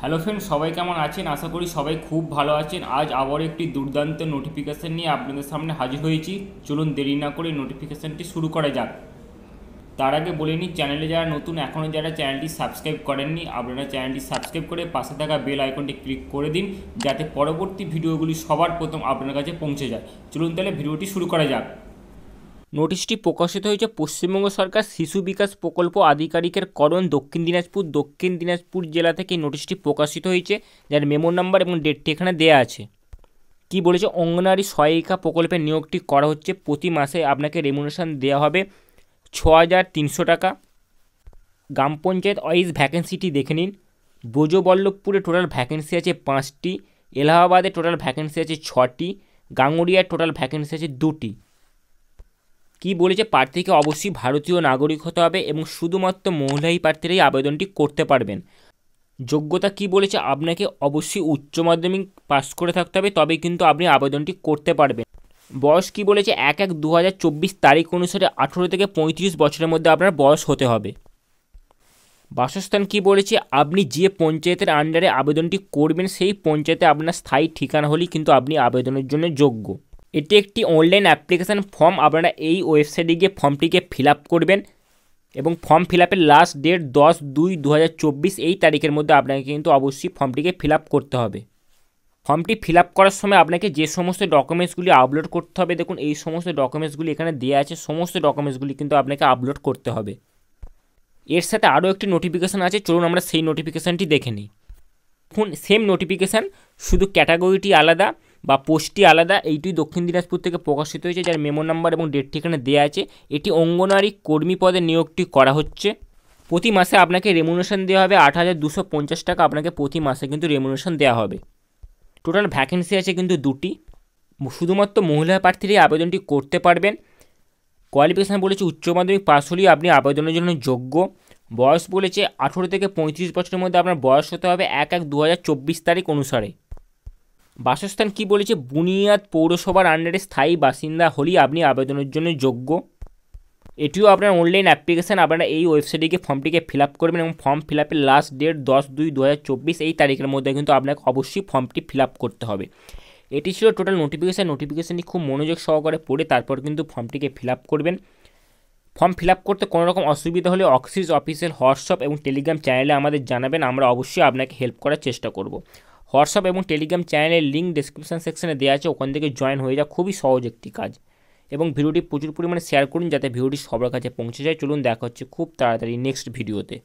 Hello friend, সবাই কেমন আছেন? আশা করি সবাই খুব ভালো আছেন। আজ আবার একটি দুর্দান্ত নোটিফিকেশান নিয়ে আপনাদের সামনে হাজির হয়েছি। চলুন দেরি না করে নোটিফিকেশানটি শুরু করা যাক। তার আগে বলে নিই, চ্যানেলে যারা নতুন, এখনও যারা চ্যানেলটি সাবস্ক্রাইব করেননি, আপনারা চ্যানেলটি সাবস্ক্রাইব করে পাশে থাকা বেল আইকনটি ক্লিক করে দিন, যাতে পরবর্তী ভিডিওগুলি সবার প্রথম আপনার কাছে পৌঁছে যায়। চলুন তাহলে ভিডিওটি শুরু করা যাক। নোটিশটি প্রকাশিত হয়েছে পশ্চিমবঙ্গ সরকার শিশু বিকাশ প্রকল্প আধিকারিকের করণ, দক্ষিণ দিনাজপুর জেলা থেকে নোটিশটি প্রকাশিত হয়েছে, যার মেমো নাম্বার এবং ডেটটি এখানে দেওয়া আছে। কি বলেছে? অঙ্গনওয়াড়ি সহায়িকা প্রকল্পে নিয়োগটি করা হচ্ছে। প্রতি মাসে আপনাকে রেমুনেশন দেওয়া হবে 6,300 টাকা। গ্রাম পঞ্চায়েত ওয়াইজ ভ্যাকেন্সিটি দেখে নিন। ব্রজবল্লভপুরে টোটাল ভ্যাকেন্সি আছে 5টি, এলাহাবাদে টোটাল ভ্যাকেন্সি আছে 6টি, গাঙ্গুড়িয়ার টোটাল ভ্যাকেন্সি আছে 2টি। কি বলেছে? প্রার্থীকে অবশ্যই ভারতীয় নাগরিক হতে হবে এবং শুধুমাত্র মহিলাই প্রার্থীরাই আবেদনটি করতে পারবেন। যোগ্যতা কি বলেছে? আপনাকে অবশ্যই উচ্চ মাধ্যমিক পাস করে থাকতে হবে, তবেই কিন্তু আপনি আবেদনটি করতে পারবেন। বয়স কি বলেছে? 1/1/2024 তারিখ অনুসারে 18 থেকে 35 বছরের মধ্যে আপনার বয়স হতে হবে। বাসস্থান কি বলেছে? আপনি যে পঞ্চায়েতের আন্ডারে আবেদনটি করবেন সেই পঞ্চায়েতে আপনার স্থায়ী ঠিকানা হলেই কিন্তু আপনি আবেদনের জন্য যোগ্য। এটি একটি অনলাইন অ্যাপ্লিকেশান ফর্ম। আপনারা এই ওয়েবসাইটে গিয়ে ফর্মটিকে ফিল আপ করবেন এবং ফর্ম ফিল আপের লাস্ট ডেট 10/2/2024 এই তারিখের মধ্যে আপনাকে কিন্তু অবশ্যই ফর্মটিকে ফিল আপ করতে হবে। ফর্মটি ফিল আপ করার সময় আপনাকে যে সমস্ত ডকুমেন্টসগুলি আপলোড করতে হবে, দেখুন এই সমস্ত ডকুমেন্টসগুলি এখানে দেওয়া আছে। সমস্ত ডকুমেন্টসগুলি কিন্তু আপনাকে আপলোড করতে হবে। এর সাথে আরও একটি নোটিফিকেশান আছে, চলুন আমরা সেই নোটিফিকেশানটি দেখে নিই। দেখুন সেম নোটিফিকেশান, শুধু ক্যাটাগরিটি আলাদা বা পোস্টটি আলাদা। এইটি দক্ষিণ দিনাজপুর থেকে প্রকাশিত হয়েছে, যার মেমো নাম্বার এবং ডেটটি এখানে দেওয়া আছে। এটি অঙ্গনওয়াড়ি কর্মী পদে নিয়োগটি করা হচ্ছে। প্রতি মাসে আপনাকে রেমুনেশন দেওয়া হবে 8,250 টাকা। আপনাকে প্রতি মাসে কিন্তু রেমুনেশন দেওয়া হবে। টোটাল ভ্যাকেন্সি আছে কিন্তু 2টি। শুধুমাত্র মহিলা প্রার্থীরাই আবেদনটি করতে পারবেন। কোয়ালিফিকেশান বলেছে উচ্চ মাধ্যমিক পাস হলেই আপনি আবেদনের জন্য যোগ্য। বয়স বলেছে 18 থেকে 35 বছরের মধ্যে আপনার বয়স হতে হবে 1/1/2024 তারিখ অনুসারে। বাসস্থান কি বলেছে? বুনিয়াদ পৌরসভার আন্ডারে স্থায়ী বাসিন্দা হলেই আপনি আবেদনের জন্য যোগ্য। এটিও আপনার অনলাইন অ্যাপ্লিকেশান। আপনারা এই ওয়েবসাইটে গিয়ে ফর্মটিকে ফিল আপ করবেন এবং ফর্ম ফিল আপের লাস্ট ডেট 10/2/2024 এই তারিখের মধ্যে কিন্তু আপনাকে অবশ্যই ফর্মটি ফিল আপ করতে হবে। এটি ছিল টোটাল নোটিফিকেশানটি খুব মনোযোগ সহকারে পড়ে তারপর কিন্তু ফর্মটিকে ফিল আপ করবেন। ফর্ম ফিল আপ করতে কোনো রকম অসুবিধা হলে অক্সিস অফিসিয়াল হোয়াটসঅ্যাপ এবং টেলিগ্রাম চ্যানেলে আমাদের জানাবেন, আমরা অবশ্যই আপনাকে হেল্প করার চেষ্টা করব। হোয়াটসঅ্যাপ এবং টেলিগ্রাম চ্যানেলের লিঙ্ক ডেসক্রিপশন সেকশনে দেওয়া আছে, ওখান থেকে জয়েন হয়ে যাওয়া। খুবই সহজ একটি কাজ। এবং ভিডিওটি প্রচুর পরিমাণে শেয়ার করুন যাতে ভিডিওটি সবার কাছে পৌঁছে যায়। চলুন দেখা হচ্ছে খুব তাড়াতাড়ি নেক্সট ভিডিওতে।